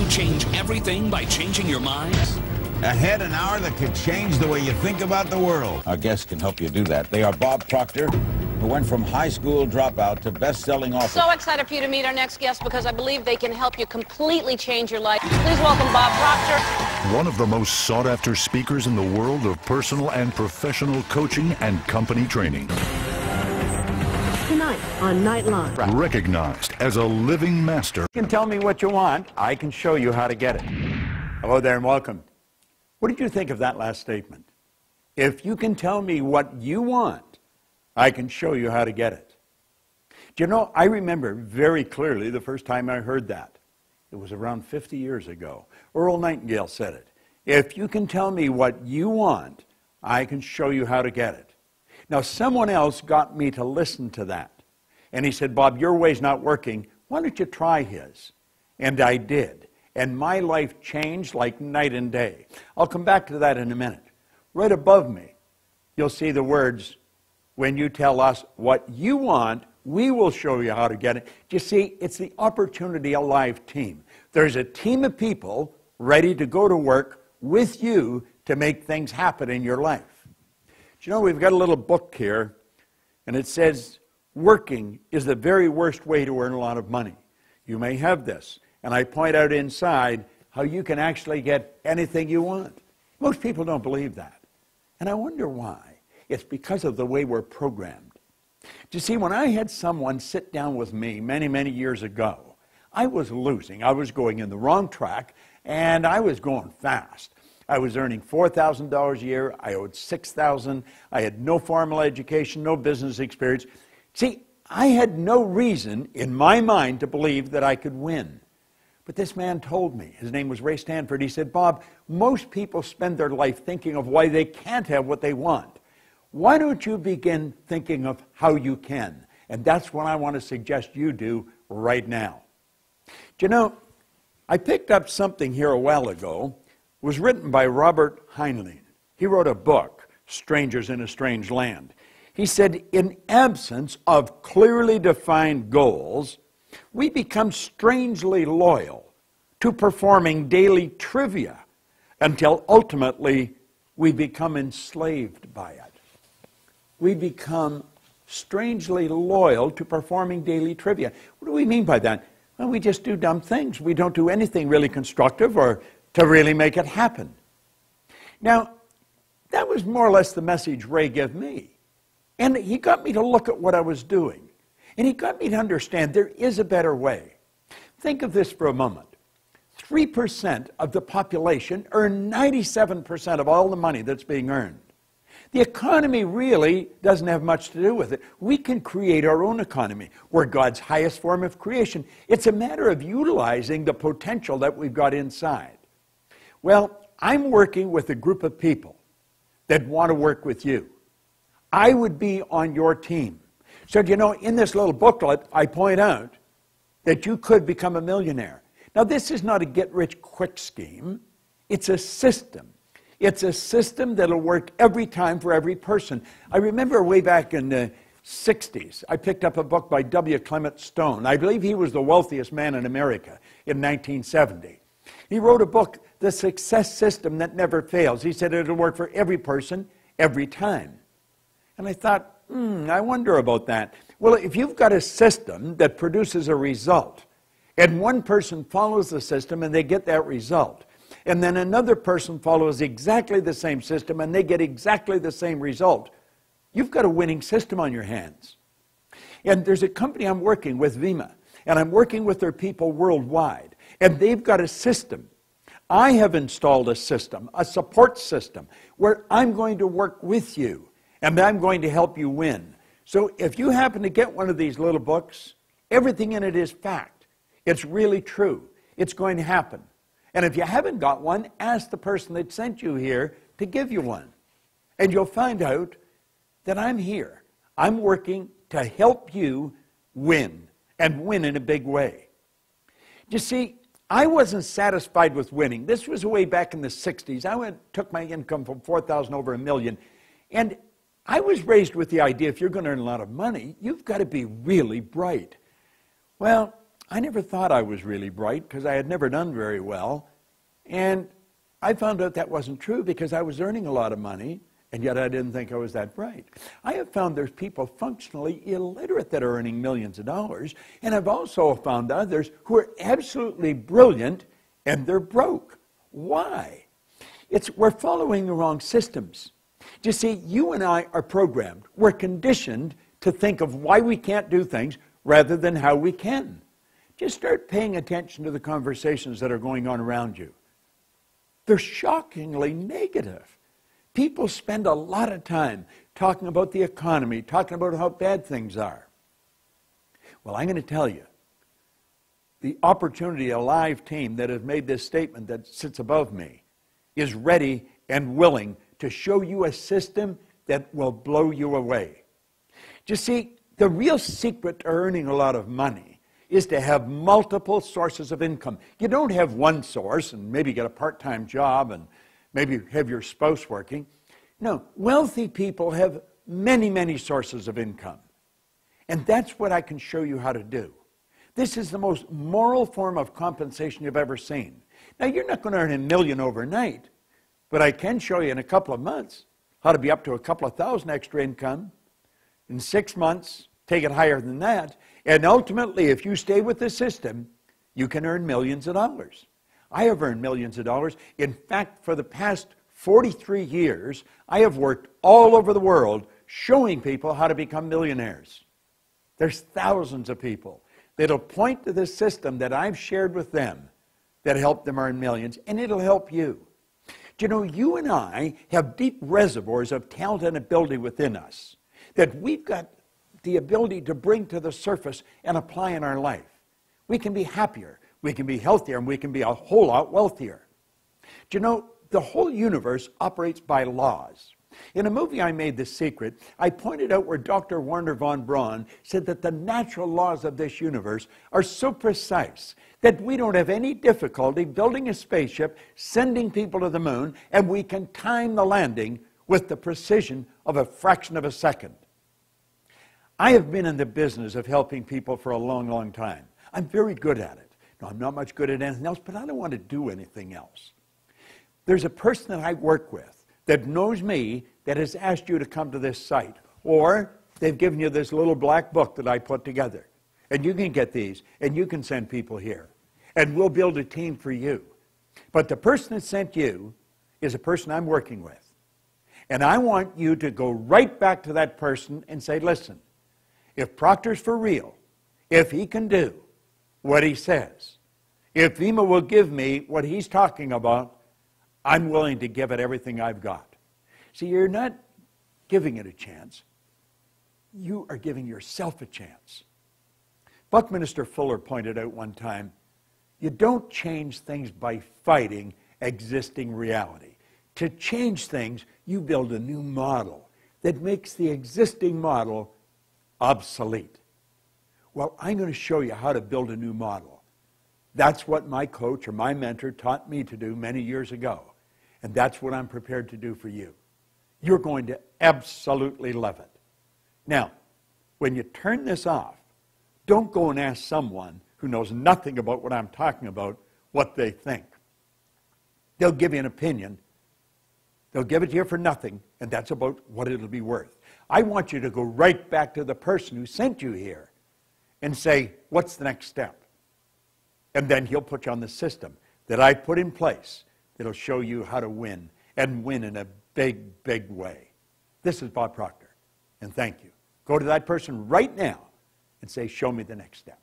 you change everything by changing your mind? Ahead an hour that could change the way you think about the world. Our guests can help you do that. They are Bob Proctor, who went from high school dropout to best-selling author. So excited for you to meet our next guest because I believe they can help you completely change your life. Please welcome Bob Proctor. One of the most sought-after speakers in the world of personal and professional coaching and company training. Tonight on Nightline. Recognized as a living master. You can tell me what you want. I can show you how to get it. Hello there and welcome. What did you think of that last statement? If you can tell me what you want, I can show you how to get it. Do you know, I remember very clearly the first time I heard that. It was around 50 years ago. Earl Nightingale said it. If you can tell me what you want, I can show you how to get it. Now, someone else got me to listen to that. And he said, Bob, your way's not working. Why don't you try his? And I did. And my life changed like night and day. I'll come back to that in a minute. Right above me, you'll see the words, when you tell us what you want, we will show you how to get it. You see, it's the Opportunity Alive team. There's a team of people ready to go to work with you to make things happen in your life. Do you know, we've got a little book here, and it says, working is the very worst way to earn a lot of money. You may have this. And I point out inside how you can actually get anything you want. Most people don't believe that. And I wonder why. It's because of the way we're programmed. Do you see, when I had someone sit down with me many, many years ago, I was losing. I was going in the wrong track, and I was going fast. I was earning $4,000 a year. I owed $6,000. I had no formal education, no business experience. See, I had no reason in my mind to believe that I could win. But this man told me, his name was Ray Stanford, he said, Bob, most people spend their life thinking of why they can't have what they want. Why don't you begin thinking of how you can? And that's what I want to suggest you do right now. Do you know, I picked up something here a while ago. It was written by Robert Heinlein. He wrote a book, Strangers in a Strange Land. He said, in absence of clearly defined goals, we become strangely loyal to performing daily trivia until ultimately we become enslaved by it. We become strangely loyal to performing daily trivia. What do we mean by that? Well, we just do dumb things. We don't do anything really constructive or to really make it happen. Now, that was more or less the message Ray gave me. And he got me to look at what I was doing. And he got me to understand there is a better way. Think of this for a moment. 3% of the population earn 97% of all the money that's being earned. The economy really doesn't have much to do with it. We can create our own economy. We're God's highest form of creation. It's a matter of utilizing the potential that we've got inside. Well, I'm working with a group of people that want to work with you. I would be on your team. So, you know, in this little booklet, I point out that you could become a millionaire. Now, this is not a get-rich-quick scheme. It's a system. It's a system that'll work every time for every person. I remember way back in the 60s, I picked up a book by W. Clement Stone. I believe he was the wealthiest man in America in 1970. He wrote a book, The Success System That Never Fails. He said it'll work for every person, every time. And I thought, I wonder about that. Well, if you've got a system that produces a result, and one person follows the system and they get that result, and then another person follows exactly the same system and they get exactly the same result, you've got a winning system on your hands. And there's a company I'm working with, Vemma, and I'm working with their people worldwide, and they've got a system. I have installed a system, a support system, where I'm going to work with you. And I'm going to help you win. So if you happen to get one of these little books, everything in it is fact. It's really true. It's going to happen. And if you haven't got one, ask the person that sent you here to give you one. And you'll find out that I'm here. I'm working to help you win, and win in a big way. You see, I wasn't satisfied with winning. This was way back in the 60s. I took my income from $4,000 over $1 million. And I was raised with the idea if you're going to earn a lot of money, you've got to be really bright. Well, I never thought I was really bright because I had never done very well. And I found out that wasn't true because I was earning a lot of money, and yet I didn't think I was that bright. I have found there's people functionally illiterate that are earning millions of dollars, and I've also found others who are absolutely brilliant and they're broke. Why? We're following the wrong systems. You see, you and I are programmed. We're conditioned to think of why we can't do things rather than how we can. Just start paying attention to the conversations that are going on around you. They're shockingly negative. People spend a lot of time talking about the economy, talking about how bad things are. Well, I'm going to tell you, the Opportunity Alive team that has made this statement that sits above me is ready and willing to show you a system that will blow you away. You see, the real secret to earning a lot of money is to have multiple sources of income. You don't have one source and maybe get a part-time job and maybe have your spouse working. No, wealthy people have many, many sources of income. And that's what I can show you how to do. This is the most moral form of compensation you've ever seen. Now, you're not going to earn $1 million overnight, but I can show you in a couple of months how to be up to a couple of thousand extra income. In 6 months, take it higher than that. And ultimately, if you stay with the system, you can earn millions of dollars. I have earned millions of dollars. In fact, for the past 43 years, I have worked all over the world showing people how to become millionaires. There's thousands of people that'll point to the system that I've shared with them that helped them earn millions, and it'll help you. Do you know, you and I have deep reservoirs of talent and ability within us that we've got the ability to bring to the surface and apply in our life. We can be happier, we can be healthier, and we can be a whole lot wealthier. Do you know, the whole universe operates by laws. In a movie I made, The Secret, I pointed out where Dr. Wernher von Braun said that the natural laws of this universe are so precise that we don't have any difficulty building a spaceship, sending people to the moon, and we can time the landing with the precision of a fraction of a second. I have been in the business of helping people for a long, long time. I'm very good at it. No, I'm not much good at anything else, but I don't want to do anything else. There's a person that I work with that knows me that has asked you to come to this site, or they've given you this little black book that I put together. And you can get these, and you can send people here. And we'll build a team for you. But the person that sent you is a person I'm working with. And I want you to go right back to that person and say, listen, if Proctor's for real, if he can do what he says, if Vemma will give me what he's talking about, I'm willing to give it everything I've got. See, you're not giving it a chance. You are giving yourself a chance. Buckminster Fuller pointed out one time, you don't change things by fighting existing reality. To change things, you build a new model that makes the existing model obsolete. Well, I'm going to show you how to build a new model. That's what my coach or my mentor taught me to do many years ago. And that's what I'm prepared to do for you. You're going to absolutely love it. Now, when you turn this off, don't go and ask someone who knows nothing about what I'm talking about what they think. They'll give you an opinion. They'll give it to you for nothing, and that's about what it'll be worth. I want you to go right back to the person who sent you here and say, what's the next step? And then he'll put you on the system that I put in place that'll show you how to win, and win in a big, big way. This is Bob Proctor, and thank you. Go to that person right now and say, show me the next step.